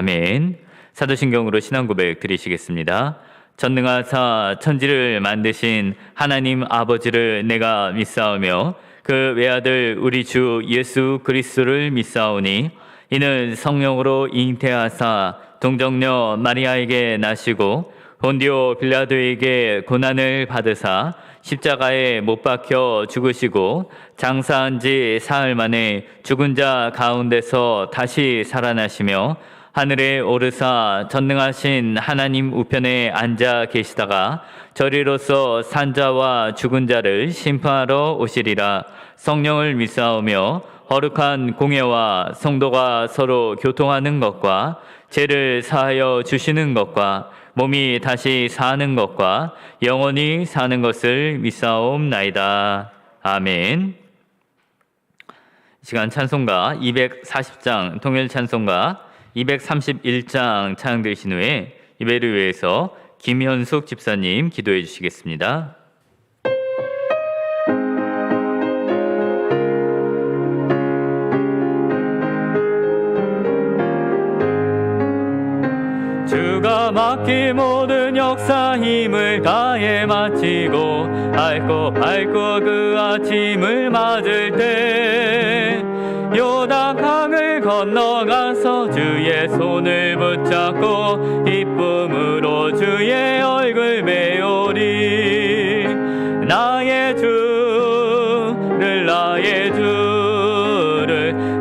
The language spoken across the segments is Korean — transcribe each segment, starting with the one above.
아멘. 사도신경으로 신앙고백 드리시겠습니다. 전능하사 천지를 만드신 하나님 아버지를 내가 믿사오며 그 외아들 우리 주 예수 그리스도를 믿사오니 이는 성령으로 잉태하사 동정녀 마리아에게 나시고 본디오 빌라도에게 고난을 받으사 십자가에 못 박혀 죽으시고 장사한 지 사흘 만에 죽은 자 가운데서 다시 살아나시며 하늘에 오르사 전능하신 하나님 우편에 앉아 계시다가 저리로서 산자와 죽은 자를 심판하러 오시리라. 성령을 믿사오며 거룩한 공예와 성도가 서로 교통하는 것과 죄를 사하여 주시는 것과 몸이 다시 사는 것과 영원히 사는 것을 믿사옵나이다. 아멘. 시간 찬송가 240장 통일 찬송가 231장 찬양 드리신 후에 예배를 위해서 김현숙 집사님 기도해 주시겠습니다. 주가 맡긴 모든 역사 힘을 다해 마치고 밟고 그 아침을 맞을 때 요단강을 건너가서 주의 손을 붙잡고 기쁨으로 주의 얼굴 메우리. 나의 주를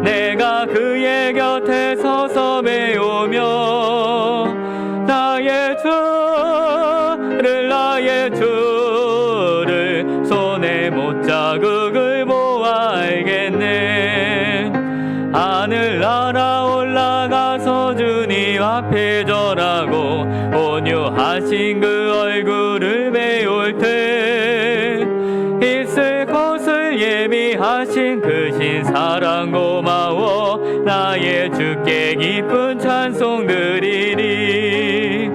내가 그의 곁에 서서 메우며 나의 주를 손에 못자국을 모아 알겠네. 하늘 날아 올라가서 주님 앞에 절하고 온유하신 그 얼굴을 메울 때 있을 곳을 예비하신 그 신사랑 고마워 나의 주께 기쁜 찬송 드리리.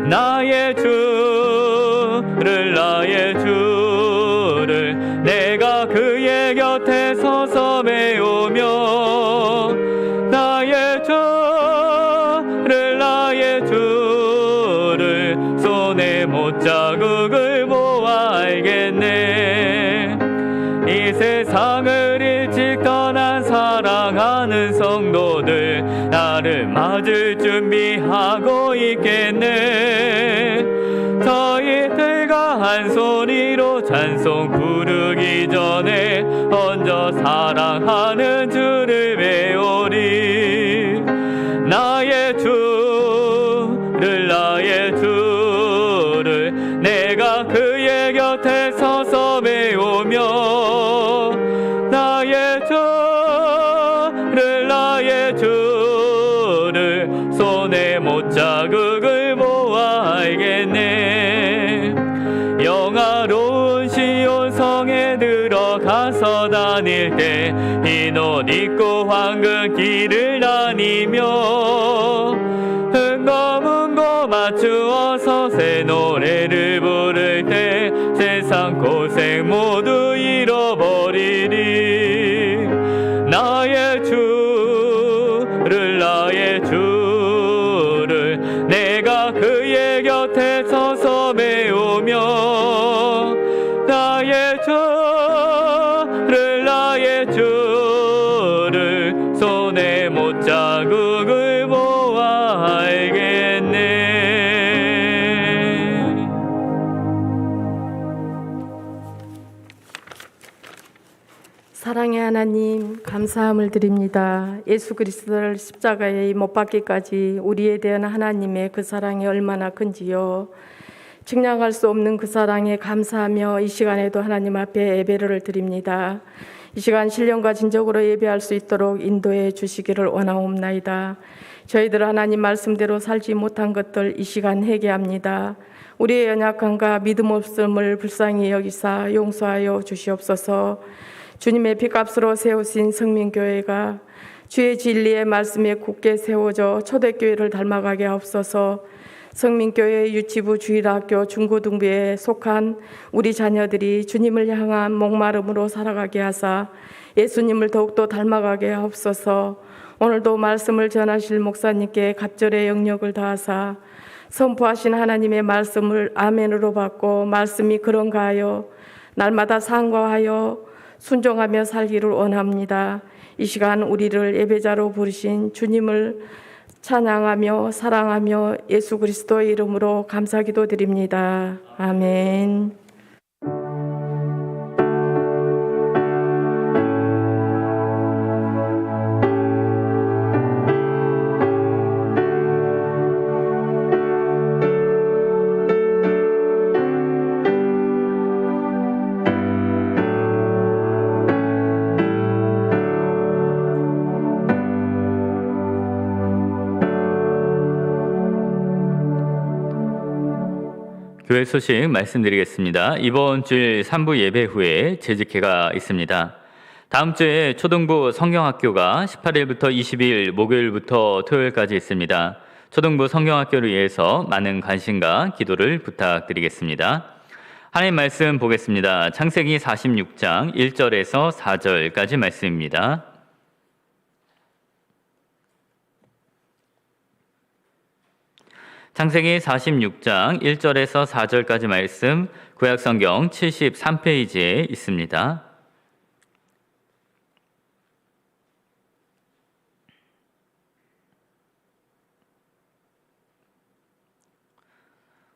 나의 주를 내가 그의 곁에 서서 메우며 나의 주를 손에 못자국을 모아 알겠네. 이 세상을 일찍 떠난 사랑하는 성도들 나를 맞을 준비하고 있겠네. 저희들과 한 소리로 찬송 부르기 전에 먼저 사랑하는 주를 메우리. 나의 주를 내가 그의 곁에 서서 메우며 나의 주를 손에 못자국을 모아 알겠네. 영화로운 시온 성에 들어가서 다닐 때 흰 옷 입고 황금 길을 다니며 흥거문 거 맞추어서 새 노래를 부를 때 세상 고생 모두 잃어버리리. 나의 주를 내가 그의 곁에 서서 메우며 나의 주를 손에 못자국을 모아 알겠네. 사랑의 하나님, 감사함을 드립니다. 예수 그리스도를 십자가에 못 박기까지 우리에 대한 하나님의 그 사랑이 얼마나 큰지요. 측량할 수 없는 그 사랑에 감사하며 이 시간에도 하나님 앞에 예배를 드립니다. 이 시간 신령과 진정으로 예배할 수 있도록 인도해 주시기를 원하옵나이다. 저희들 하나님 말씀대로 살지 못한 것들 이 시간 회개합니다. 우리의 연약함과 믿음 없음을 불쌍히 여기사 용서하여 주시옵소서. 주님의 피값으로 세우신 성민교회가 주의 진리의 말씀에 굳게 세워져 초대교회를 닮아가게 하옵소서. 성민교회 유치부 주일학교 중고등부에 속한 우리 자녀들이 주님을 향한 목마름으로 살아가게 하사 예수님을 더욱더 닮아가게 하옵소서. 오늘도 말씀을 전하실 목사님께 갑절의 영역을 다하사 선포하신 하나님의 말씀을 아멘으로 받고 말씀이 그런가 하여 날마다 상고하여 순종하며 살기를 원합니다. 이 시간 우리를 예배자로 부르신 주님을 찬양하며 사랑하며 예수 그리스도의 이름으로 감사기도 드립니다. 아멘. 교회 소식 말씀드리겠습니다. 이번 주일 3부 예배 후에 재직회가 있습니다. 다음 주에 초등부 성경학교가 18일부터 20일 목요일부터 토요일까지 있습니다. 초등부 성경학교를 위해서 많은 관심과 기도를 부탁드리겠습니다. 하나님 말씀 보겠습니다. 창세기 46장 1절에서 4절까지 말씀입니다. 창세기 46장 1절에서 4절까지 말씀 구약성경 73페이지에 있습니다.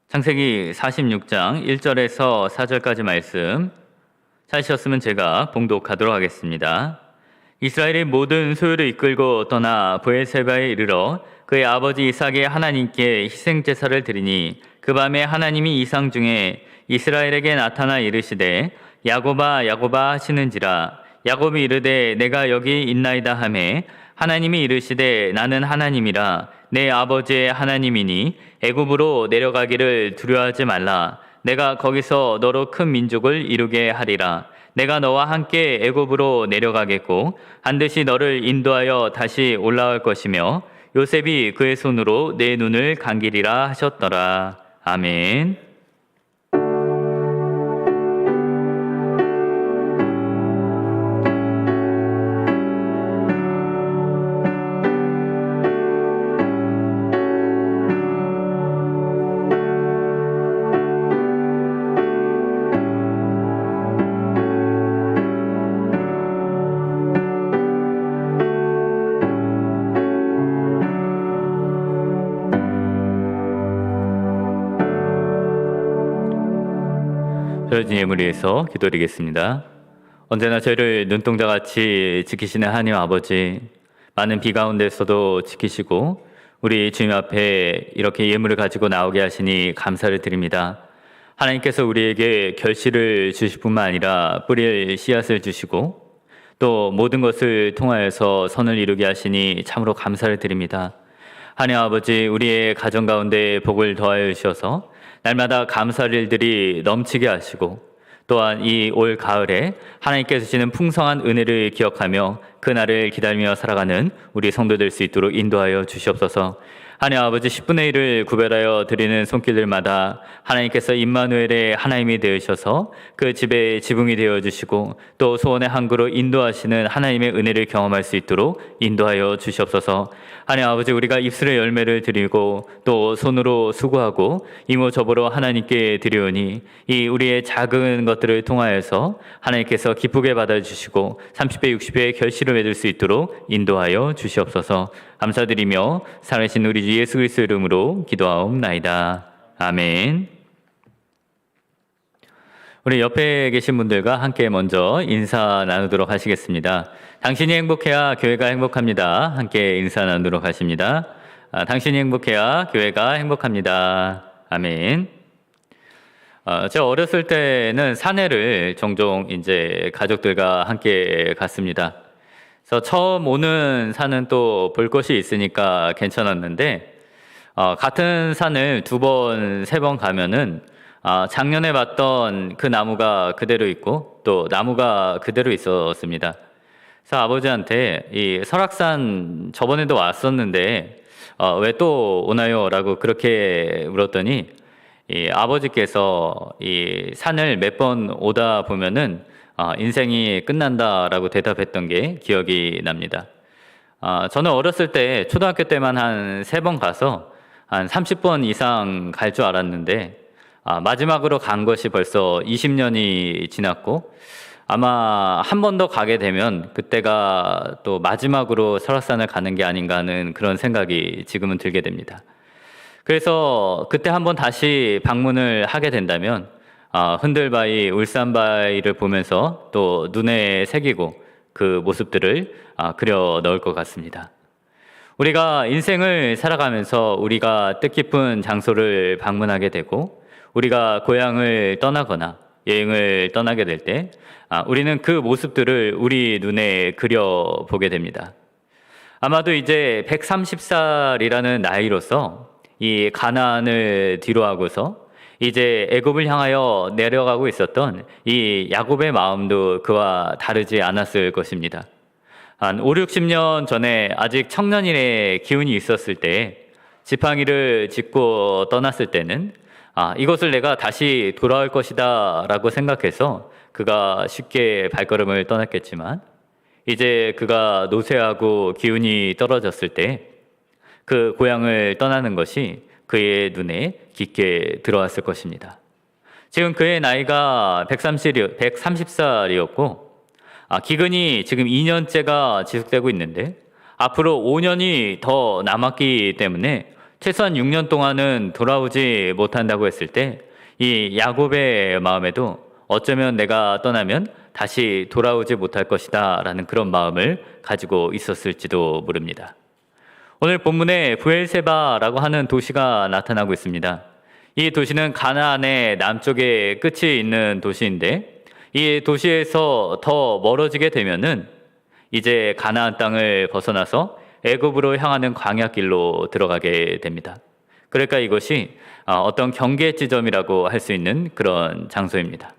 창세기 46장 1절에서 4절까지 말씀 찾으셨으면 제가 봉독하도록 하겠습니다. 이스라엘의 모든 소유를 이끌고 떠나 브에세바에 이르러 그의 아버지 이삭의 하나님께 희생제사를 드리니 그 밤에 하나님이 이상 중에 이스라엘에게 나타나 이르시되 야곱아 야곱아 하시는지라. 야곱이 이르되 내가 여기 있나이다 하매 하나님이 이르시되 나는 하나님이라 내 아버지의 하나님이니 애굽으로 내려가기를 두려워하지 말라. 내가 거기서 너로 큰 민족을 이루게 하리라. 내가 너와 함께 애굽으로 내려가겠고 반드시 너를 인도하여 다시 올라올 것이며 요셉이 그의 손으로 내 눈을 감기리라 하셨더라. 아멘. 주어진 예물을 위해서 기도드리겠습니다. 언제나 저희를 눈동자같이 지키시는 하나님 아버지, 많은 비 가운데서도 지키시고 우리 주님 앞에 이렇게 예물을 가지고 나오게 하시니 감사를 드립니다. 하나님께서 우리에게 결실을 주실 뿐만 아니라 뿌릴 씨앗을 주시고 또 모든 것을 통하여서 선을 이루게 하시니 참으로 감사를 드립니다. 하나님 아버지, 우리의 가정 가운데 복을 더하여 주셔서 날마다 감사할 일들이 넘치게 하시고 또한 이 올 가을에 하나님께서 주시는 풍성한 은혜를 기억하며 그날을 기다리며 살아가는 우리 성도 될 수 있도록 인도하여 주시옵소서. 하나님 아버지, 10분의 1을 구별하여 드리는 손길들마다 하나님께서 임마누엘의 하나님이 되으셔서 그 집에 지붕이 되어주시고 또 소원의 항구로 인도하시는 하나님의 은혜를 경험할 수 있도록 인도하여 주시옵소서. 하나님 아버지, 우리가 입술의 열매를 드리고 또 손으로 수고하고 이모저모로 하나님께 드리오니 이 우리의 작은 것들을 통하여서 하나님께서 기쁘게 받아주시고 30배 60배의 결실을 맺을 수 있도록 인도하여 주시옵소서. 감사드리며 살아계신 우리 주 예수 그리스도 이름으로 기도하옵나이다. 아멘. 우리 옆에 계신 분들과 함께 먼저 인사 나누도록 하시겠습니다. 당신이 행복해야 교회가 행복합니다. 함께 인사 나누도록 하십니다. 당신이 행복해야 교회가 행복합니다. 아멘. 제가 어렸을 때는 산에를 종종 이제 가족들과 함께 갔습니다. 그래서 처음 오는 산은 또 볼 것이 있으니까 괜찮았는데 같은 산을 2번, 3번 가면은 작년에 봤던 그 나무가 그대로 있고 또 나무가 그대로 있었습니다. 그래서 아버지한테 이 설악산 저번에도 왔었는데 왜 또 오나요? 라고 그렇게 물었더니 이 아버지께서 이 산을 몇 번 오다 보면은 인생이 끝난다라고 대답했던 게 기억이 납니다. 저는 어렸을 때 초등학교 때만 한 3번 가서 한 30번 이상 갈 줄 알았는데 마지막으로 간 것이 벌써 20년이 지났고 아마 한 번 더 가게 되면 그때가 또 마지막으로 설악산을 가는 게 아닌가 하는 그런 생각이 지금은 들게 됩니다. 그래서 그때 한번 다시 방문을 하게 된다면 흔들바위, 울산바위를 보면서 또 눈에 새기고 그 모습들을 그려 넣을 것 같습니다. 우리가 인생을 살아가면서 우리가 뜻깊은 장소를 방문하게 되고 우리가 고향을 떠나거나 여행을 떠나게 될 때 우리는 그 모습들을 우리 눈에 그려보게 됩니다. 아마도 이제 130살이라는 나이로서 이 가나안을 뒤로하고서 이제 애굽을 향하여 내려가고 있었던 이 야곱의 마음도 그와 다르지 않았을 것입니다. 한 5, 60년 전에 아직 청년일의 기운이 있었을 때 지팡이를 짚고 떠났을 때는 이것을 내가 다시 돌아올 것이다 라고 생각해서 그가 쉽게 발걸음을 떠났겠지만 이제 그가 노쇠하고 기운이 떨어졌을 때 그 고향을 떠나는 것이 그의 눈에 깊게 들어왔을 것입니다. 지금 그의 나이가 130살이었고 기근이 지금 2년째가 지속되고 있는데 앞으로 5년이 더 남았기 때문에 최소한 6년 동안은 돌아오지 못한다고 했을 때 이 야곱의 마음에도 어쩌면 내가 떠나면 다시 돌아오지 못할 것이다 라는 그런 마음을 가지고 있었을지도 모릅니다. 오늘 본문에 브엘세바라고 하는 도시가 나타나고 있습니다. 이 도시는 가나안의 남쪽에 끝이 있는 도시인데 이 도시에서 더 멀어지게 되면은 이제 가나안 땅을 벗어나서 애굽으로 향하는 광야길로 들어가게 됩니다. 그러니까 이것이 어떤 경계 지점이라고 할 수 있는 그런 장소입니다.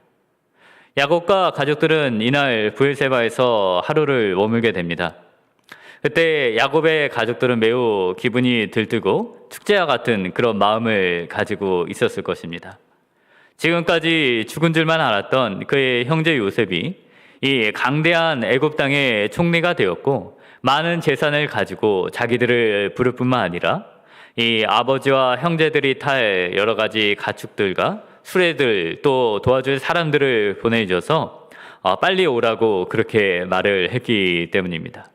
야곱과 가족들은 이날 브엘세바에서 하루를 머물게 됩니다. 그때 야곱의 가족들은 매우 기분이 들뜨고 축제와 같은 그런 마음을 가지고 있었을 것입니다. 지금까지 죽은 줄만 알았던 그의 형제 요셉이 이 강대한 애굽 땅의 총리가 되었고 많은 재산을 가지고 자기들을 부를 뿐만 아니라 이 아버지와 형제들이 탈 여러 가지 가축들과 수레들 또 도와줄 사람들을 보내줘서 빨리 오라고 그렇게 말을 했기 때문입니다.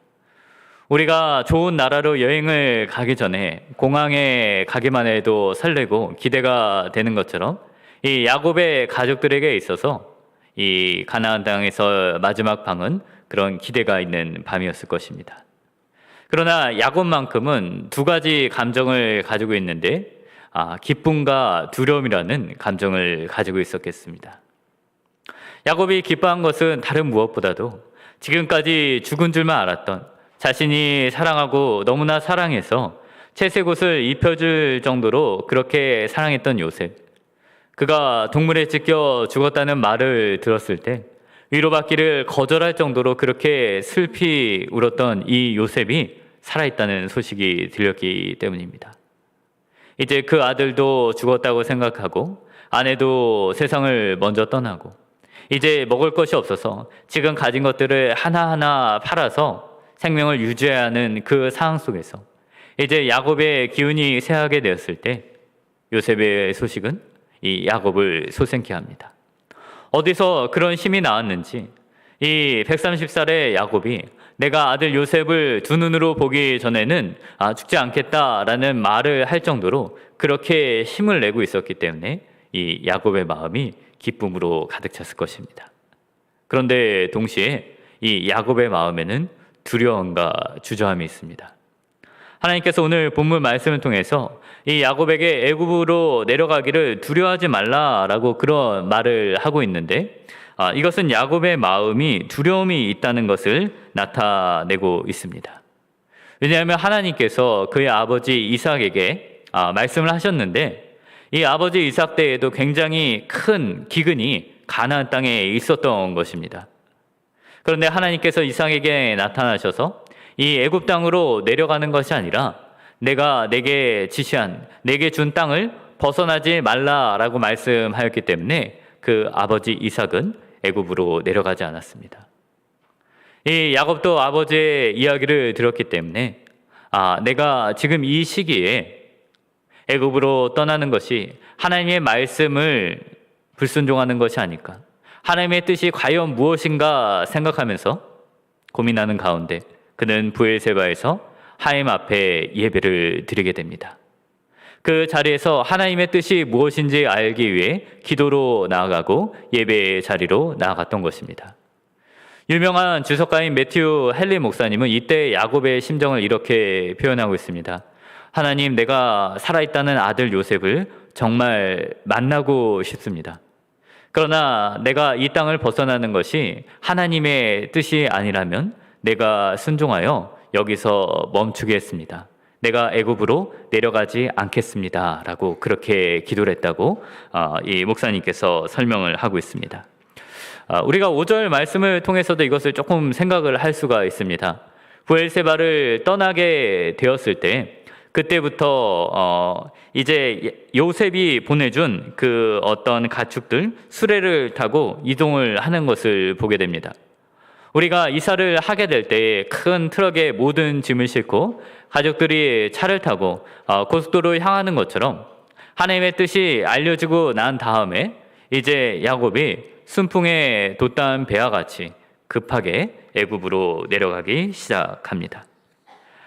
우리가 좋은 나라로 여행을 가기 전에 공항에 가기만 해도 설레고 기대가 되는 것처럼 이 야곱의 가족들에게 있어서 이 가나안 땅에서 마지막 밤은 그런 기대가 있는 밤이었을 것입니다. 그러나 야곱만큼은 두 가지 감정을 가지고 있는데 기쁨과 두려움이라는 감정을 가지고 있었겠습니다. 야곱이 기뻐한 것은 다른 무엇보다도 지금까지 죽은 줄만 알았던 자신이 사랑하고 너무나 사랑해서 채색옷을 입혀줄 정도로 그렇게 사랑했던 요셉, 그가 동물에 찢겨 죽었다는 말을 들었을 때 위로받기를 거절할 정도로 그렇게 슬피 울었던 이 요셉이 살아있다는 소식이 들렸기 때문입니다. 이제 그 아들도 죽었다고 생각하고 아내도 세상을 먼저 떠나고 이제 먹을 것이 없어서 지금 가진 것들을 하나하나 팔아서 생명을 유지해야 하는 그 상황 속에서 이제 야곱의 기운이 쇠하게 되었을 때 요셉의 소식은 이 야곱을 소생케 합니다. 어디서 그런 힘이 나왔는지 이 130살의 야곱이 내가 아들 요셉을 두 눈으로 보기 전에는 죽지 않겠다라는 말을 할 정도로 그렇게 힘을 내고 있었기 때문에 이 야곱의 마음이 기쁨으로 가득 찼을 것입니다. 그런데 동시에 이 야곱의 마음에는 두려움과 주저함이 있습니다. 하나님께서 오늘 본문 말씀을 통해서 이 야곱에게 애굽으로 내려가기를 두려워하지 말라라고 그런 말을 하고 있는데 이것은 야곱의 마음이 두려움이 있다는 것을 나타내고 있습니다. 왜냐하면 하나님께서 그의 아버지 이삭에게 말씀을 하셨는데 이 아버지 이삭 때에도 굉장히 큰 기근이 가나안 땅에 있었던 것입니다. 그런데 하나님께서 이삭에게 나타나셔서 이 애굽 땅으로 내려가는 것이 아니라 내가 내게 지시한 내게 준 땅을 벗어나지 말라라고 말씀하였기 때문에 그 아버지 이삭은 애굽으로 내려가지 않았습니다. 이 야곱도 아버지의 이야기를 들었기 때문에 내가 지금 이 시기에 애굽으로 떠나는 것이 하나님의 말씀을 불순종하는 것이 아닐까, 하나님의 뜻이 과연 무엇인가 생각하면서 고민하는 가운데 그는 브엘세바에서 하나님 앞에 예배를 드리게 됩니다. 그 자리에서 하나님의 뜻이 무엇인지 알기 위해 기도로 나아가고 예배의 자리로 나아갔던 것입니다. 유명한 주석가인 매튜 헨리 목사님은 이때 야곱의 심정을 이렇게 표현하고 있습니다. 하나님, 내가 살아있다는 아들 요셉을 정말 만나고 싶습니다. 그러나 내가 이 땅을 벗어나는 것이 하나님의 뜻이 아니라면 내가 순종하여 여기서 멈추겠습니다. 내가 애굽으로 내려가지 않겠습니다. 라고 그렇게 기도를 했다고 이 목사님께서 설명을 하고 있습니다. 우리가 5절 말씀을 통해서도 이것을 조금 생각을 할 수가 있습니다. 브엘세바를 떠나게 되었을 때 그때부터 이제 요셉이 보내준 그 어떤 가축들, 수레를 타고 이동을 하는 것을 보게 됩니다. 우리가 이사를 하게 될 때 큰 트럭에 모든 짐을 싣고 가족들이 차를 타고 고속도로를 향하는 것처럼 하나님의 뜻이 알려지고 난 다음에 이제 야곱이 순풍에 돛단 배와 같이 급하게 애굽으로 내려가기 시작합니다.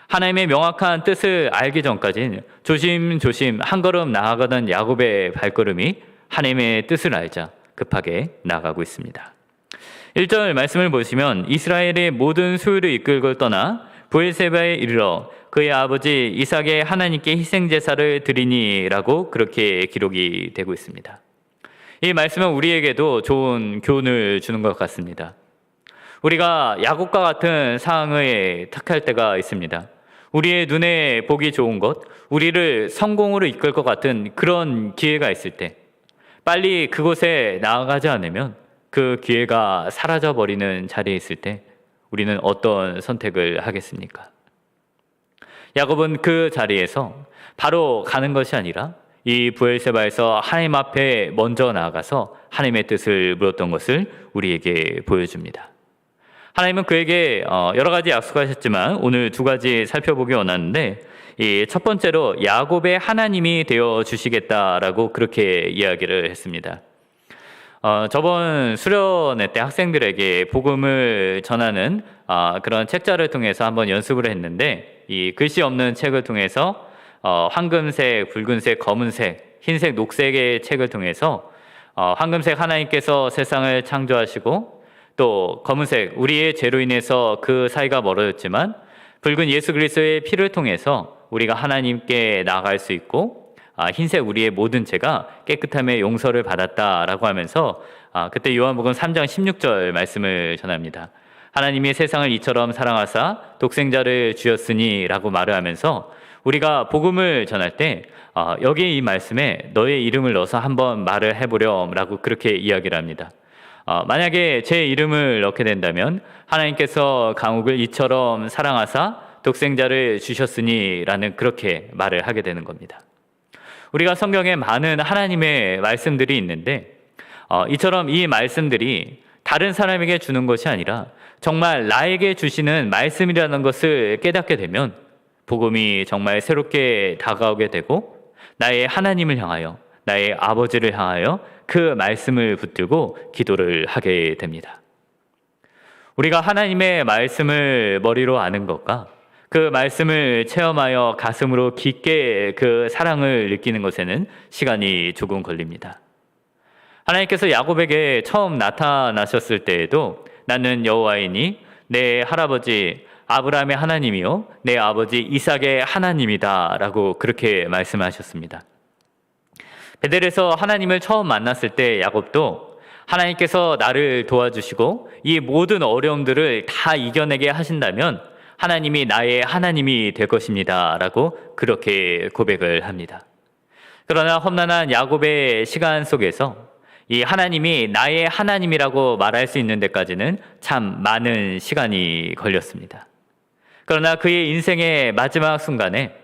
하나님의 명확한 뜻을 알기 전까지는 조심조심 한 걸음 나아가던 야곱의 발걸음이 하나님의 뜻을 알자 급하게 나아가고 있습니다. 1절 말씀을 보시면 이스라엘의 모든 소유를 이끌고 떠나 브엘세바에 이르러 그의 아버지 이삭의 하나님께 희생제사를 드리니라고 그렇게 기록이 되고 있습니다. 이 말씀은 우리에게도 좋은 교훈을 주는 것 같습니다. 우리가 야곱과 같은 상황에 탁할 때가 있습니다. 우리의 눈에 보기 좋은 것, 우리를 성공으로 이끌 것 같은 그런 기회가 있을 때 빨리 그곳에 나아가지 않으면 그 기회가 사라져버리는 자리에 있을 때 우리는 어떤 선택을 하겠습니까? 야곱은 그 자리에서 바로 가는 것이 아니라 이 브엘세바에서 하나님 앞에 먼저 나아가서 하나님의 뜻을 물었던 것을 우리에게 보여줍니다. 하나님은 그에게 여러 가지 약속하셨지만 오늘 두 가지 살펴보기 원하는데, 이 첫 번째로 야곱의 하나님이 되어 주시겠다라고 그렇게 이야기를 했습니다. 저번 수련회 때 학생들에게 복음을 전하는 그런 책자를 통해서 한번 연습을 했는데, 이 글씨 없는 책을 통해서 황금색, 붉은색, 검은색, 흰색, 녹색의 책을 통해서 황금색 하나님께서 세상을 창조하시고 또 검은색 우리의 죄로 인해서 그 사이가 멀어졌지만 붉은 예수 그리스도의 피를 통해서 우리가 하나님께 나아갈 수 있고 흰색 우리의 모든 죄가 깨끗함의 용서를 받았다라고 하면서 그때 요한복음 3장 16절 말씀을 전합니다. 하나님이 세상을 이처럼 사랑하사 독생자를 주셨으니 라고 말을 하면서 우리가 복음을 전할 때 여기 이 말씀에 너의 이름을 넣어서 한번 말을 해보렴 라고 그렇게 이야기를 합니다. 만약에 제 이름을 넣게 된다면 하나님께서 강욱을 이처럼 사랑하사 독생자를 주셨으니 라는 그렇게 말을 하게 되는 겁니다. 우리가 성경에 많은 하나님의 말씀들이 있는데 이처럼 이 말씀들이 다른 사람에게 주는 것이 아니라 정말 나에게 주시는 말씀이라는 것을 깨닫게 되면 복음이 정말 새롭게 다가오게 되고 나의 하나님을 향하여, 나의 아버지를 향하여 그 말씀을 붙들고 기도를 하게 됩니다. 우리가 하나님의 말씀을 머리로 아는 것과 그 말씀을 체험하여 가슴으로 깊게 그 사랑을 느끼는 것에는 시간이 조금 걸립니다. 하나님께서 야곱에게 처음 나타나셨을 때에도 나는 여호와이니 내 할아버지 아브라함의 하나님이요 내 아버지 이삭의 하나님이다 라고 그렇게 말씀하셨습니다. 베델에서 하나님을 처음 만났을 때 야곱도 하나님께서 나를 도와주시고 이 모든 어려움들을 다 이겨내게 하신다면 하나님이 나의 하나님이 될 것입니다 라고 그렇게 고백을 합니다. 그러나 험난한 야곱의 시간 속에서 이 하나님이 나의 하나님이라고 말할 수 있는 데까지는 참 많은 시간이 걸렸습니다. 그러나 그의 인생의 마지막 순간에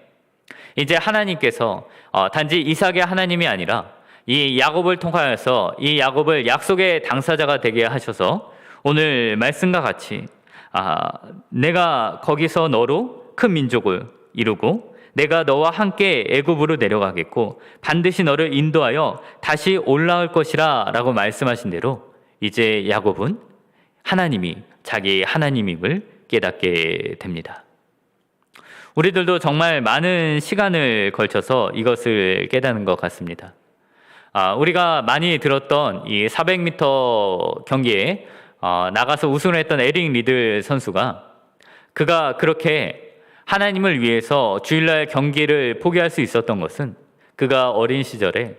이제 하나님께서 단지 이삭의 하나님이 아니라 이 야곱을 통하여서 이 야곱을 약속의 당사자가 되게 하셔서 오늘 말씀과 같이 내가 거기서 너로 큰 민족을 이루고 내가 너와 함께 애굽으로 내려가겠고 반드시 너를 인도하여 다시 올라올 것이라 라고 말씀하신 대로 이제 야곱은 하나님이 자기 하나님임을 깨닫게 됩니다. 우리들도 정말 많은 시간을 걸쳐서 이것을 깨닫는 것 같습니다. 우리가 많이 들었던 이 400m 경기에 나가서 우승을 했던 에릭 리들 선수가 그가 그렇게 하나님을 위해서 주일날 경기를 포기할 수 있었던 것은 그가 어린 시절에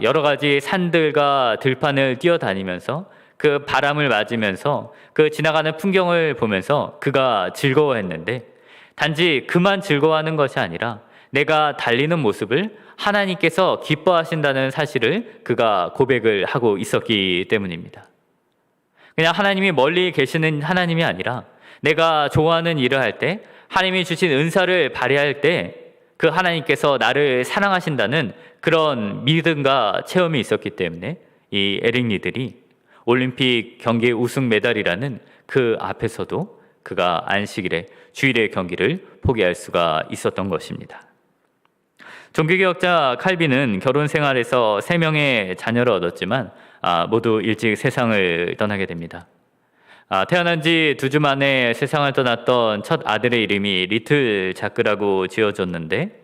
여러 가지 산들과 들판을 뛰어다니면서 그 바람을 맞으면서 그 지나가는 풍경을 보면서 그가 즐거워했는데 단지 그만 즐거워하는 것이 아니라 내가 달리는 모습을 하나님께서 기뻐하신다는 사실을 그가 고백을 하고 있었기 때문입니다. 그냥 하나님이 멀리 계시는 하나님이 아니라 내가 좋아하는 일을 할 때 하나님이 주신 은사를 발휘할 때 그 하나님께서 나를 사랑하신다는 그런 믿음과 체험이 있었기 때문에 이 에릭 리들이 올림픽 경기 우승 메달이라는 그 앞에서도 그가 안식일에 주일의 경기를 포기할 수가 있었던 것입니다. 종교개혁자 칼빈은 결혼 생활에서 3명의 자녀를 얻었지만 모두 일찍 세상을 떠나게 됩니다. 태어난 지 2주 만에 세상을 떠났던 첫 아들의 이름이 리틀 자크라고 지어졌는데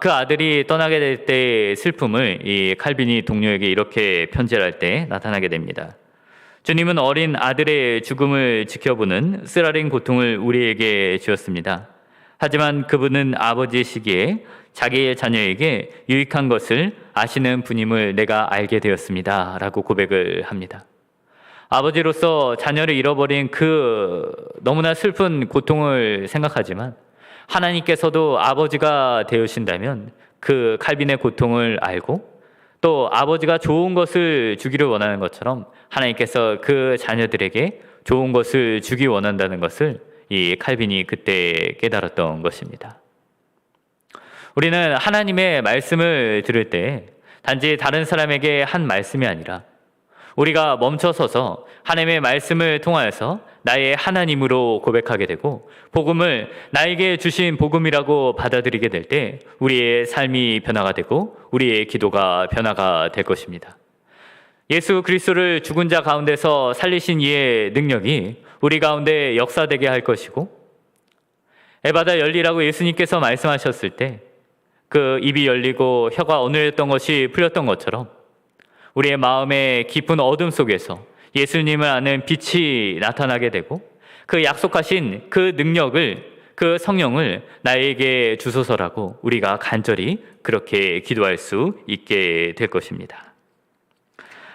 그 아들이 떠나게 될 때의 슬픔을 이 칼빈이 동료에게 이렇게 편지를 할 때 나타나게 됩니다. 주님은 어린 아들의 죽음을 지켜보는 쓰라린 고통을 우리에게 주었습니다. 하지만 그분은 아버지시기에 자기의 자녀에게 유익한 것을 아시는 분임을 내가 알게 되었습니다. 라고 고백을 합니다. 아버지로서 자녀를 잃어버린 그 너무나 슬픈 고통을 생각하지만 하나님께서도 아버지가 되으신다면 그 칼빈의 고통을 알고 또 아버지가 좋은 것을 주기를 원하는 것처럼 하나님께서 그 자녀들에게 좋은 것을 주기 원한다는 것을 이 칼빈이 그때 깨달았던 것입니다. 우리는 하나님의 말씀을 들을 때 단지 다른 사람에게 한 말씀이 아니라 우리가 멈춰서서 하나님의 말씀을 통하여서 나의 하나님으로 고백하게 되고 복음을 나에게 주신 복음이라고 받아들이게 될 때 우리의 삶이 변화가 되고 우리의 기도가 변화가 될 것입니다. 예수 그리스도를 죽은 자 가운데서 살리신 이의 능력이 우리 가운데 역사되게 할 것이고 에바다 열리라고 예수님께서 말씀하셨을 때 그 입이 열리고 혀가 어눌했던 것이 풀렸던 것처럼 우리의 마음의 깊은 어둠 속에서 예수님을 아는 빛이 나타나게 되고 그 약속하신 그 능력을 그 성령을 나에게 주소서라고 우리가 간절히 그렇게 기도할 수 있게 될 것입니다.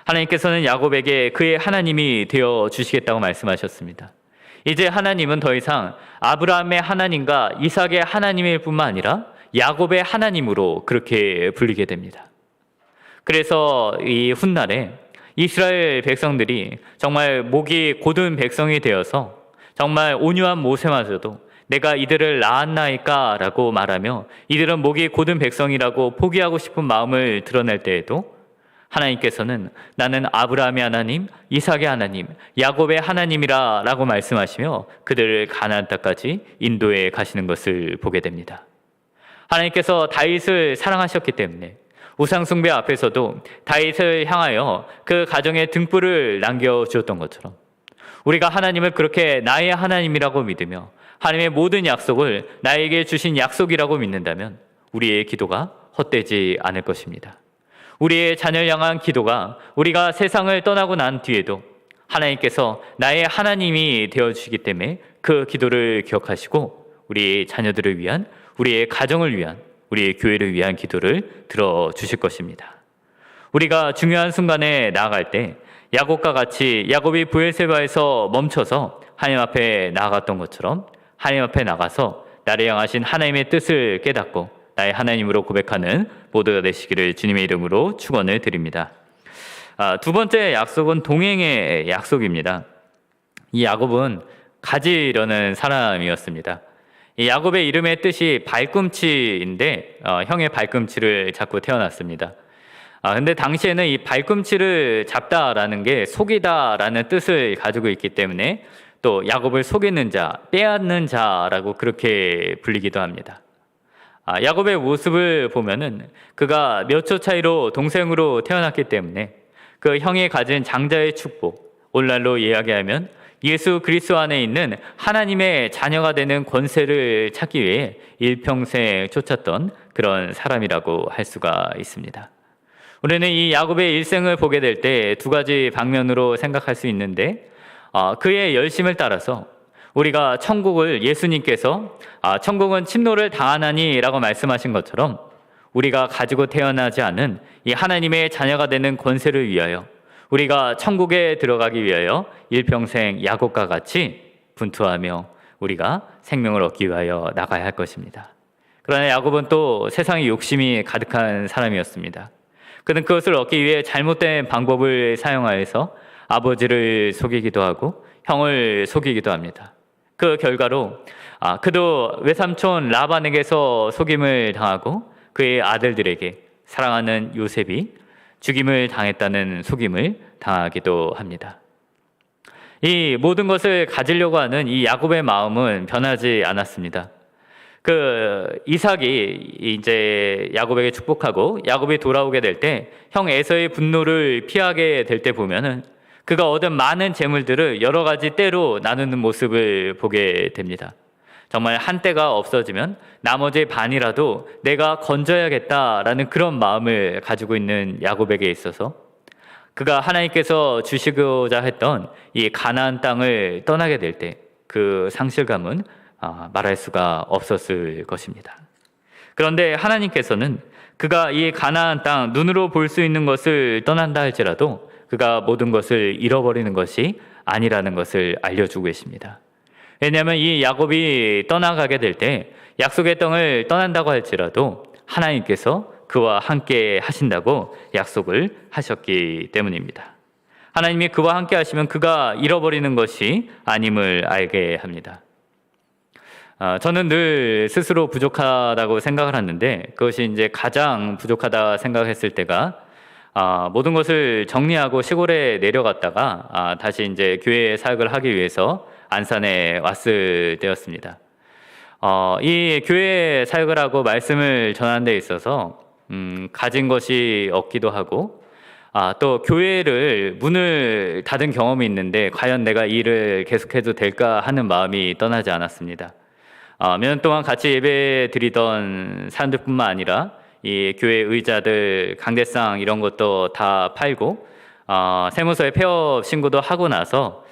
하나님께서는 야곱에게 그의 하나님이 되어 주시겠다고 말씀하셨습니다. 이제 하나님은 더 이상 아브라함의 하나님과 이삭의 하나님일 뿐만 아니라 야곱의 하나님으로 그렇게 불리게 됩니다. 그래서 이 훗날에 이스라엘 백성들이 정말 목이 곧은 백성이 되어서 정말 온유한 모세마저도 내가 이들을 낳았나이까 라고 말하며 이들은 목이 곧은 백성이라고 포기하고 싶은 마음을 드러낼 때에도 하나님께서는 나는 아브라함의 하나님, 이삭의 하나님, 야곱의 하나님이라 라고 말씀하시며 그들을 가나안 땅까지 인도해 가시는 것을 보게 됩니다. 하나님께서 다윗을 사랑하셨기 때문에 우상 숭배 앞에서도 다윗을 향하여 그 가정에 등불을 남겨주었던 것처럼 우리가 하나님을 그렇게 나의 하나님이라고 믿으며 하나님의 모든 약속을 나에게 주신 약속이라고 믿는다면 우리의 기도가 헛되지 않을 것입니다. 우리의 자녀를 향한 기도가 우리가 세상을 떠나고 난 뒤에도 하나님께서 나의 하나님이 되어주시기 때문에 그 기도를 기억하시고 우리 자녀들을 위한 우리의 가정을 위한 우리의 교회를 위한 기도를 들어주실 것입니다. 우리가 중요한 순간에 나아갈 때 야곱과 같이 야곱이 브엘세바에서 멈춰서 하나님 앞에 나아갔던 것처럼 하나님 앞에 나가서 나를 향하신 하나님의 뜻을 깨닫고 나의 하나님으로 고백하는 모두가 되시기를 주님의 이름으로 축원을 드립니다. 두 번째 약속은 동행의 약속입니다. 이 야곱은 가지려는 사람이었습니다. 이 야곱의 이름의 뜻이 발꿈치인데 형의 발꿈치를 잡고 태어났습니다. 근데 당시에는 이 발꿈치를 잡다라는 게 속이다라는 뜻을 가지고 있기 때문에 또 야곱을 속이는 자, 빼앗는 자라고 그렇게 불리기도 합니다. 야곱의 모습을 보면은 그가 몇 초 차이로 동생으로 태어났기 때문에 그 형이 가진 장자의 축복, 오늘날로 이야기하면 예수 그리스도 안에 있는 하나님의 자녀가 되는 권세를 찾기 위해 일평생 쫓았던 그런 사람이라고 할 수가 있습니다. 우리는 이 야곱의 일생을 보게 될 때 두 가지 방면으로 생각할 수 있는데, 그의 열심을 따라서 우리가 천국을 예수님께서 천국은 침노를 당하나니 라고 말씀하신 것처럼 우리가 가지고 태어나지 않은 이 하나님의 자녀가 되는 권세를 위하여 우리가 천국에 들어가기 위하여 일평생 야곱과 같이 분투하며 우리가 생명을 얻기 위하여 나가야 할 것입니다. 그러나 야곱은 또 세상에 욕심이 가득한 사람이었습니다. 그는 그것을 얻기 위해 잘못된 방법을 사용하여서 아버지를 속이기도 하고 형을 속이기도 합니다. 그 결과로 그도 외삼촌 라반에게서 속임을 당하고 그의 아들들에게 사랑하는 요셉이 죽임을 당했다는 속임을 당하기도 합니다. 이 모든 것을 가지려고 하는 이 야곱의 마음은 변하지 않았습니다. 그 이삭이 이제 야곱에게 축복하고 야곱이 돌아오게 될 때 형 에서의 분노를 피하게 될 때 보면은 그가 얻은 많은 재물들을 여러 가지 때로 나누는 모습을 보게 됩니다. 정말 한 때가 없어지면 나머지 반이라도 내가 건져야겠다라는 그런 마음을 가지고 있는 야곱에게 있어서 그가 하나님께서 주시고자 했던 이 가나안 땅을 떠나게 될 때 그 상실감은 말할 수가 없었을 것입니다. 그런데 하나님께서는 그가 이 가나안 땅 눈으로 볼 수 있는 것을 떠난다 할지라도 그가 모든 것을 잃어버리는 것이 아니라는 것을 알려주고 계십니다. 왜냐하면 이 야곱이 떠나가게 될 때 약속의 땅을 떠난다고 할지라도 하나님께서 그와 함께 하신다고 약속을 하셨기 때문입니다. 하나님이 그와 함께 하시면 그가 잃어버리는 것이 아님을 알게 합니다. 저는 늘 스스로 부족하다고 생각을 하는데 그것이 이제 가장 부족하다 생각했을 때가 모든 것을 정리하고 시골에 내려갔다가 다시 이제 교회 사역을 하기 위해서 안산에 왔을 때였습니다. 이 교회 사역을 하고 말씀을 전하는 데 있어서 가진 것이 없기도 하고 또 교회를 문을 닫은 경험이 있는데 과연 내가 이 일을 계속해도 될까 하는 마음이 떠나지 않았습니다. 몇 년 동안 같이 예배 드리던 사람들뿐만 아니라 이 교회 의자들, 강대상 이런 것도 다 팔고 세무서에 폐업 신고도 하고 나서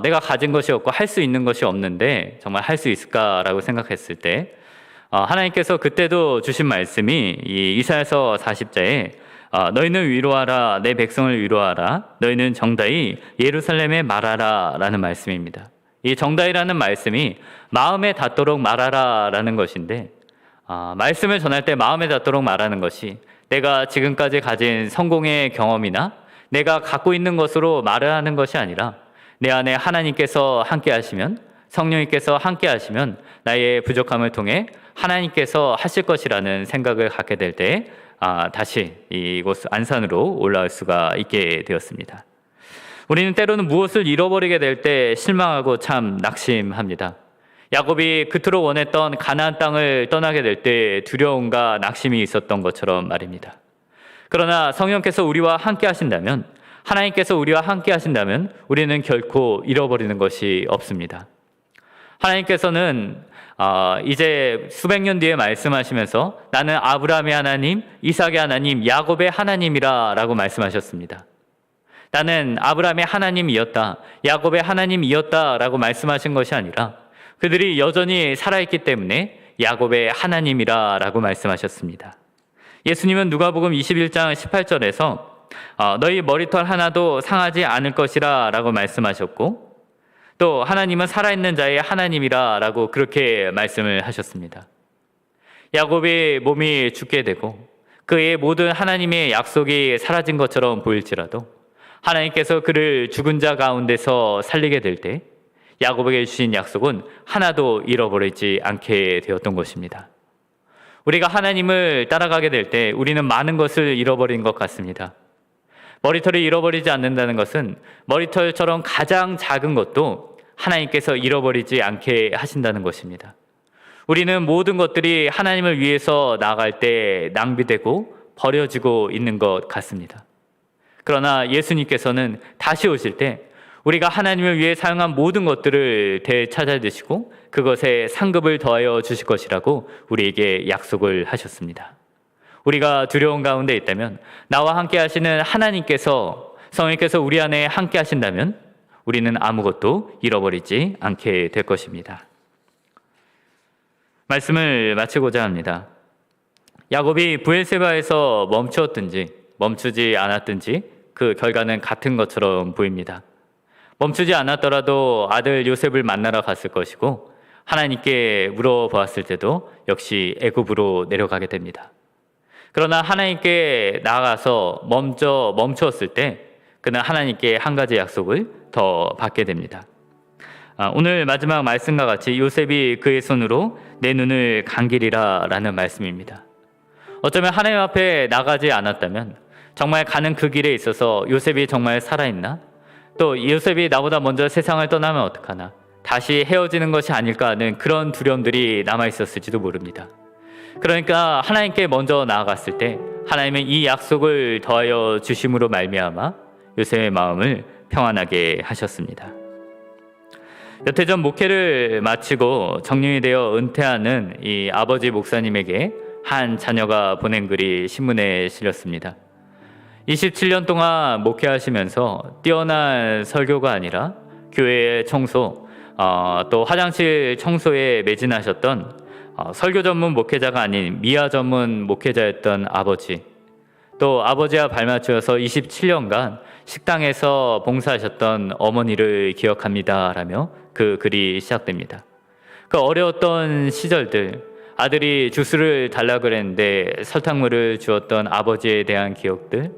내가 가진 것이 없고 할 수 있는 것이 없는데 정말 할 수 있을까라고 생각했을 때 하나님께서 그때도 주신 말씀이 이 이사야서 40자에 너희는 위로하라 내 백성을 위로하라 너희는 정다이 예루살렘에 말하라 라는 말씀입니다. 이 정다이라는 말씀이 마음에 닿도록 말하라 라는 것인데 말씀을 전할 때 마음에 닿도록 말하는 것이 내가 지금까지 가진 성공의 경험이나 내가 갖고 있는 것으로 말을 하는 것이 아니라 내 안에 하나님께서 함께 하시면 성령님께서 함께 하시면 나의 부족함을 통해 하나님께서 하실 것이라는 생각을 갖게 될 때 다시 이곳 안산으로 올라올 수가 있게 되었습니다. 우리는 때로는 무엇을 잃어버리게 될 때 실망하고 참 낙심합니다. 야곱이 그토록 원했던 가나안 땅을 떠나게 될 때 두려움과 낙심이 있었던 것처럼 말입니다. 그러나 성령께서 우리와 함께 하신다면 하나님께서 우리와 함께 하신다면 우리는 결코 잃어버리는 것이 없습니다. 하나님께서는 이제 수백 년 뒤에 말씀하시면서 나는 아브라함의 하나님, 이삭의 하나님, 야곱의 하나님이라 라고 말씀하셨습니다. 나는 아브라함의 하나님이었다, 야곱의 하나님이었다 라고 말씀하신 것이 아니라 그들이 여전히 살아있기 때문에 야곱의 하나님이라 라고 말씀하셨습니다. 예수님은 누가복음 21장 18절에서 너희 머리털 하나도 상하지 않을 것이라 라고 말씀하셨고 또 하나님은 살아있는 자의 하나님이라 라고 그렇게 말씀을 하셨습니다. 야곱의 몸이 죽게 되고 그의 모든 하나님의 약속이 사라진 것처럼 보일지라도 하나님께서 그를 죽은 자 가운데서 살리게 될 때 야곱에게 주신 약속은 하나도 잃어버리지 않게 되었던 것입니다. 우리가 하나님을 따라가게 될 때 우리는 많은 것을 잃어버린 것 같습니다. 머리털을 잃어버리지 않는다는 것은 머리털처럼 가장 작은 것도 하나님께서 잃어버리지 않게 하신다는 것입니다. 우리는 모든 것들이 하나님을 위해서 나아갈 때 낭비되고 버려지고 있는 것 같습니다. 그러나 예수님께서는 다시 오실 때 우리가 하나님을 위해 사용한 모든 것들을 되찾아주시고 그것에 상급을 더하여 주실 것이라고 우리에게 약속을 하셨습니다. 우리가 두려운 가운데 있다면 나와 함께 하시는 하나님께서, 성령께서 우리 안에 함께 하신다면 우리는 아무것도 잃어버리지 않게 될 것입니다. 말씀을 마치고자 합니다. 야곱이 브엘세바에서 멈추었든지 멈추지 않았든지 그 결과는 같은 것처럼 보입니다. 멈추지 않았더라도 아들 요셉을 만나러 갔을 것이고 하나님께 물어보았을 때도 역시 애굽으로 내려가게 됩니다. 그러나 하나님께 나아가서 먼저 멈추었을 때 그는 하나님께 한 가지 약속을 더 받게 됩니다. 오늘 마지막 말씀과 같이 요셉이 그의 손으로 내 눈을 감기리라 라는 말씀입니다. 어쩌면 하나님 앞에 나가지 않았다면 정말 가는 그 길에 있어서 요셉이 정말 살아있나? 또 요셉이 나보다 먼저 세상을 떠나면 어떡하나? 다시 헤어지는 것이 아닐까 하는 그런 두려움들이 남아있었을지도 모릅니다. 그러니까 하나님께 먼저 나아갔을 때 하나님은 이 약속을 더하여 주심으로 말미암아 요셉의 마음을 평안하게 하셨습니다. 몇 해 전 목회를 마치고 정년이 되어 은퇴하는 이 아버지 목사님에게 한 자녀가 보낸 글이 신문에 실렸습니다. 27년 동안 목회하시면서 뛰어난 설교가 아니라 교회 청소, 또 화장실 청소에 매진하셨던 설교 전문 목회자가 아닌 미화 전문 목회자였던 아버지, 또 아버지와 발맞추어서 27년간 식당에서 봉사하셨던 어머니를 기억합니다 라며 그 글이 시작됩니다. 그 어려웠던 시절들, 아들이 주스를 달라 그랬는데 설탕물을 주었던 아버지에 대한 기억들,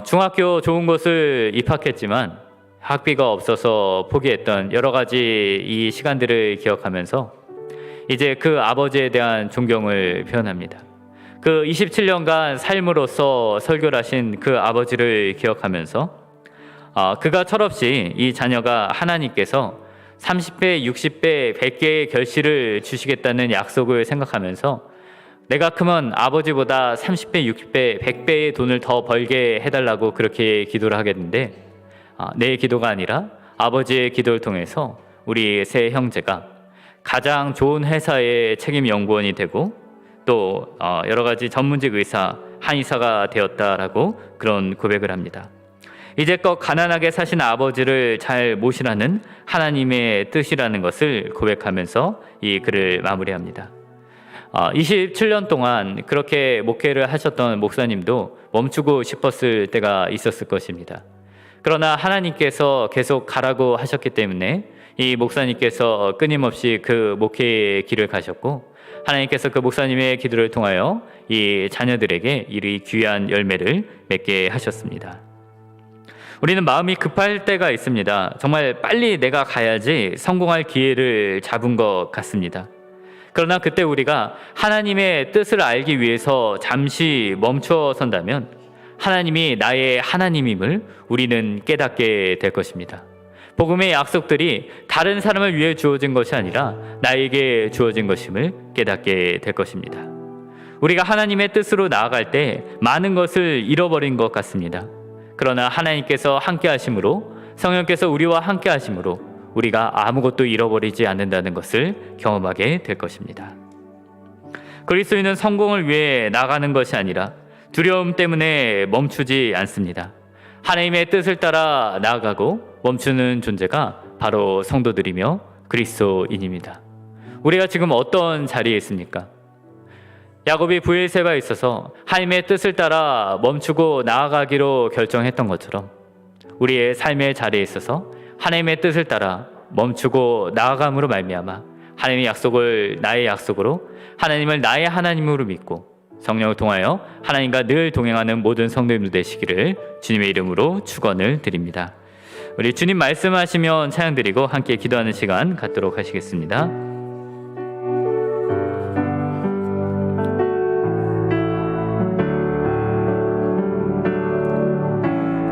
중학교 좋은 곳을 입학했지만 학비가 없어서 포기했던 여러 가지 이 시간들을 기억하면서 이제 그 아버지에 대한 존경을 표현합니다. 그 27년간 삶으로서 설교를 하신 그 아버지를 기억하면서 그가 철없이 이 자녀가 하나님께서 30배, 60배, 100개의 결실을 주시겠다는 약속을 생각하면서 내가 크면 아버지보다 30배, 60배, 100배의 돈을 더 벌게 해달라고 그렇게 기도를 하겠는데 내 기도가 아니라 아버지의 기도를 통해서 우리 세 형제가 가장 좋은 회사의 책임 연구원이 되고 또 여러 가지 전문직 의사, 한의사가 되었다라고 그런 고백을 합니다. 이제껏 가난하게 사신 아버지를 잘 모시라는 하나님의 뜻이라는 것을 고백하면서 이 글을 마무리합니다. 27년 동안 그렇게 목회를 하셨던 목사님도 멈추고 싶었을 때가 있었을 것입니다. 그러나 하나님께서 계속 가라고 하셨기 때문에 이 목사님께서 끊임없이 그 목회의 길을 가셨고 하나님께서 그 목사님의 기도를 통하여 이 자녀들에게 이 귀한 열매를 맺게 하셨습니다. 우리는 마음이 급할 때가 있습니다. 정말 빨리 내가 가야지 성공할 기회를 잡은 것 같습니다. 그러나 그때 우리가 하나님의 뜻을 알기 위해서 잠시 멈춰 선다면 하나님이 나의 하나님임을 우리는 깨닫게 될 것입니다. 복음의 약속들이 다른 사람을 위해 주어진 것이 아니라 나에게 주어진 것임을 깨닫게 될 것입니다. 우리가 하나님의 뜻으로 나아갈 때 많은 것을 잃어버린 것 같습니다. 그러나 하나님께서 함께 하심으로, 성령께서 우리와 함께 하심으로 우리가 아무것도 잃어버리지 않는다는 것을 경험하게 될 것입니다. 그리스도인은 성공을 위해 나가는 것이 아니라 두려움 때문에 멈추지 않습니다. 하나님의 뜻을 따라 나아가고 멈추는 존재가 바로 성도들이며 그리스도인입니다. 우리가 지금 어떤 자리에 있습니까? 야곱이 브엘세바에 있어서 하나님의 뜻을 따라 멈추고 나아가기로 결정했던 것처럼 우리의 삶의 자리에 있어서 하나님의 뜻을 따라 멈추고 나아감으로 말미암아 하나님의 약속을 나의 약속으로, 하나님을 나의 하나님으로 믿고 성령을 통하여 하나님과 늘 동행하는 모든 성도님들 되시기를 주님의 이름으로 축원을 드립니다. 우리 주님 말씀하시면 찬양 드리고 함께 기도하는 시간 갖도록 하시겠습니다.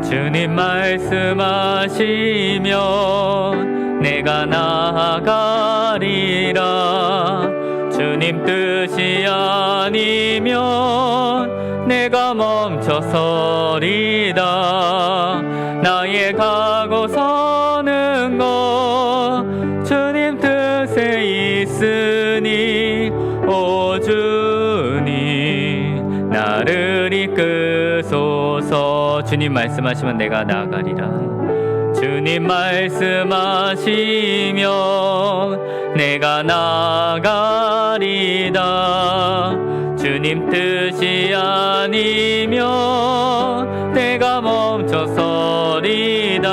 주님 말씀하시면 내가 나아가리라. 주님 뜻이 아니면 내가 멈춰서리다. 나의 가고 서는 것 주님 뜻에 있으니 오 주님 나를 이끄소서. 주님 말씀하시면 내가 나아가리라. 주님 말씀하시면 내가 나아가리다. 주님 뜻이 아니면 내가 멈춰서리다.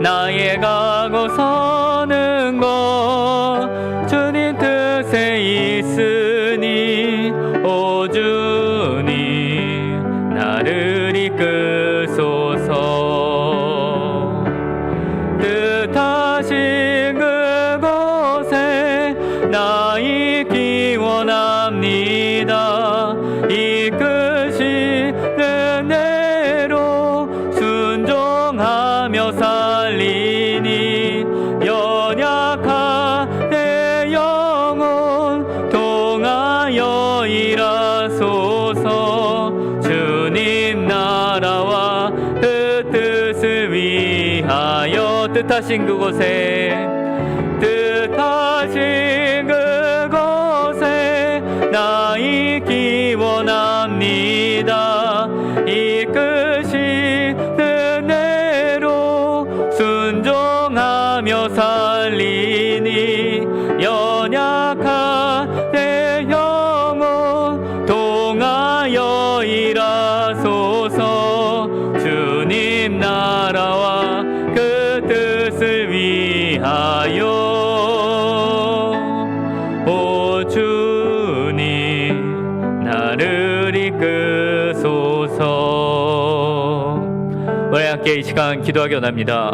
나의 가고 서는 것 주님 뜻에 있으니 오 주님 나를 이끄소서. 뜻하신 그곳에 나 있기 원합니다. 이끄시는 대로 순종하며 살리니 연약한 내 영혼 통하여 일하소서. 주님 나라와 그 뜻을 위하여 뜻하신 그곳에 뜻하신 그곳에 나 있기 원합니다. 이끄시는 대로 순종하며 살리니 연약한 내 영혼 통하여 일하소서. 주님 나라와 그 뜻을 위하여 오 주님 나를 이끄소서. 우리 함께 이 시간 기도하기 원합니다.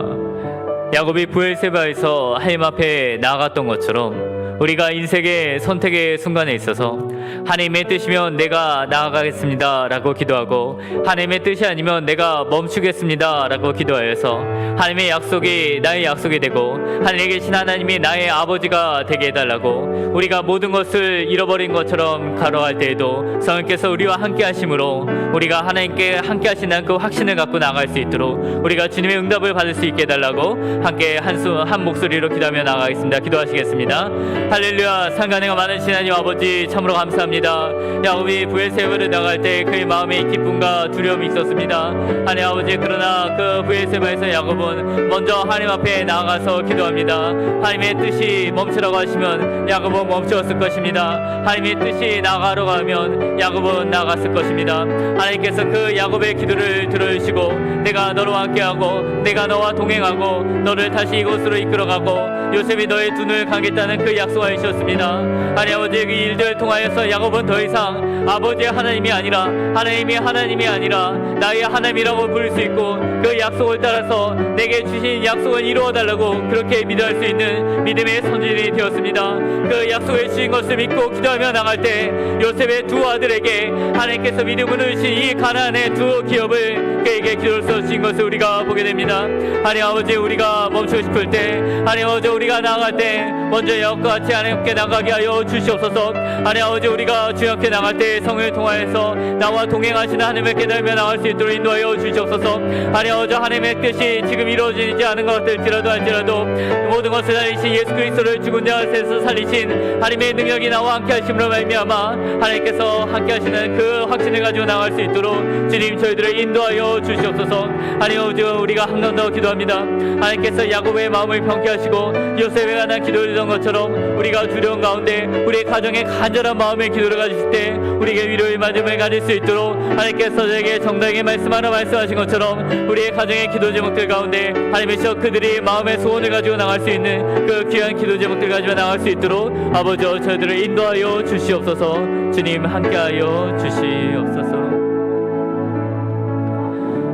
야곱이 브엘세바에서 하나님 앞에 나아갔던 것처럼 우리가 인생의 선택의 순간에 있어서 하나님의 뜻이면 내가 나아가겠습니다 라고 기도하고 하나님의 뜻이 아니면 내가 멈추겠습니다 라고 기도하여서 하나님의 약속이 나의 약속이 되고 하늘에 계신 하나님이 나의 아버지가 되게 해달라고 우리가 모든 것을 잃어버린 것처럼 가로할 때에도 성령께서 우리와 함께 하심으로 우리가 하나님께 함께 하신다는 그 확신을 갖고 나아갈 수 있도록 우리가 주님의 응답을 받을 수 있게 해달라고 함께 한 목소리로 기도하며 나아가겠습니다. 기도하시겠습니다. 할렐루야. 상간에가 많으신 하나님 아버지 참으로 감사합니다. 야곱이 브엘세바를 나갈 때 그의 마음에 기쁨과 두려움이 있었습니다. 하나님 아버지 그러나 그 브엘세바에서 야곱은 먼저 하나님 앞에 나아가서 기도합니다. 하나님의 뜻이 멈추라고 하시면 야곱은 멈추었을 것입니다. 하나님의 뜻이 나가라고 하면 야곱은 나갔을 것입니다. 하나님께서 그 야곱의 기도를 들어주시고 내가 너와 함께하고 내가 너와 동행하고 너를 다시 이곳으로 이끌어가고 요셉이 너의 두 눈을 감겠다는 그 약속을 주셨습니다. 하나님 아버지 그 일들을 통하여서 야곱은 더 이상 아버지의 하나님이 아니라 하나님이 아니라 나의 하나님이라고 부를 수 있고 그 약속을 따라서 내게 주신 약속을 이루어달라고 그렇게 믿어할 수 있는 믿음의 선진이 되었습니다. 그 약속을 주신 것을 믿고 기도하며 나갈 때 요셉의 두 아들에게 하나님께서 믿음으로 주신 이 가나안의 두 기업을 그에게 기도로서 주신 것을 우리가 보게 됩니다. 하나님 아버지 우리가 멈추고 싶을 때 하나님 아버지 우리가 나아갈 때 먼저 야곱과 같이 하나님께 나가게 하여 주시옵소서. 하나님 아버지 우리가 주님께 나갈 때 성을 통하여서 나와 동행하시는 하나님을 깨달으며 나갈 수 있도록 인도하여 주시옵소서. 하나님 아버지 하나님의 뜻이 지금 이루어지지 않은 것 같을지라도 할지라도 모든 것을 살리신 예수 그리스도를 죽은 자에서 살리신 하나님의 능력이 나와 함께 하심으로 말미암아 하나님께서 함께 하시는 그 확신을 가지고 나갈 수 있도록 주님 저희들을 인도하여 주시옵소서. 하나님 아버지 우리가 한 번 더 기도합니다. 하나님께서 야곱의 마음을 평케 하시고 요셉에 관한 기도를 드렸던 것처럼 우리가 두려운 가운데 우리의 가정에 간절한 마음의 기도를 가지실 때 우리에게 위로의 말씀을 가질 수 있도록 하나님께서 저에게 정당하게 말씀하러 말씀하신 것처럼 우리의 가정의 기도 제목들 가운데 하나님이시여 그들이 마음의 소원을 가지고 나갈 수 있는 그 귀한 기도 제목들 가지고 나갈 수 있도록 아버지 저희들을 인도하여 주시옵소서. 주님 함께하여 주시옵소서.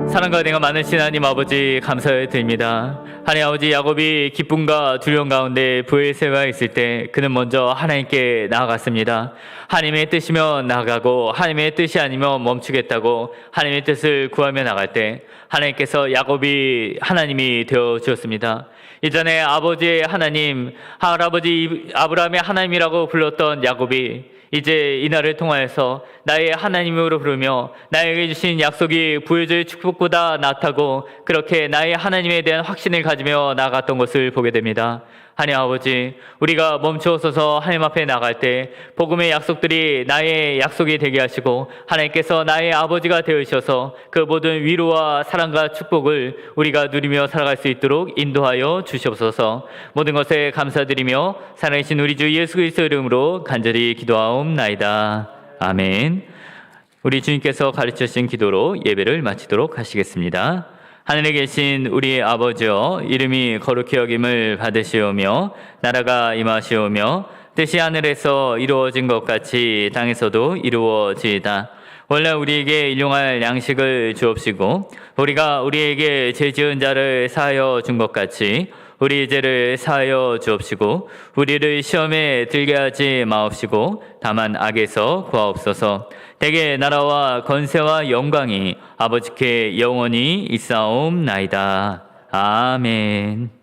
사랑과 은혜가 많으신 하나님 아버지 감사드립니다. 하나님 아버지 야곱이 기쁨과 두려움 가운데 브엘세바에 있을 때 그는 먼저 하나님께 나아갔습니다. 하나님의 뜻이면 나가고 하나님의 뜻이 아니면 멈추겠다고 하나님의 뜻을 구하며 나갈 때 하나님께서 야곱이 하나님이 되어 주었습니다. 이전에 아버지의 하나님, 할아버지 아브라함의 하나님이라고 불렀던 야곱이 이제 이날을 통하여서 나의 하나님으로 부르며 나에게 주신 약속이 부여질 축복보다 낫다고 그렇게 나의 하나님에 대한 확신을 가지며 나아갔던 것을 보게 됩니다. 하나님 아버지, 우리가 멈추어서서 하나님 앞에 나갈 때 복음의 약속들이 나의 약속이 되게 하시고 하나님께서 나의 아버지가 되으셔서 그 모든 위로와 사랑과 축복을 우리가 누리며 살아갈 수 있도록 인도하여 주시옵소서. 모든 것에 감사드리며 살아계신 우리 주 예수 그리스도 이름으로 간절히 기도하옵나이다. 아멘. 우리 주님께서 가르쳐 주신 기도로 예배를 마치도록 하시겠습니다. 하늘에 계신 우리 아버지여, 이름이 거룩히 여김을 받으시오며 나라가 임하시오며 뜻이 하늘에서 이루어진 것 같이 땅에서도 이루어지이다. 원래 우리에게 일용할 양식을 주옵시고 우리가 우리에게 죄 지은 자를 사하여 준 것 같이 우리 죄를 사하여 주옵시고 우리를 시험에 들게 하지 마옵시고 다만 악에서 구하옵소서. 대개 나라와 권세와 영광이 아버지께 영원히 있사옵나이다. 아멘.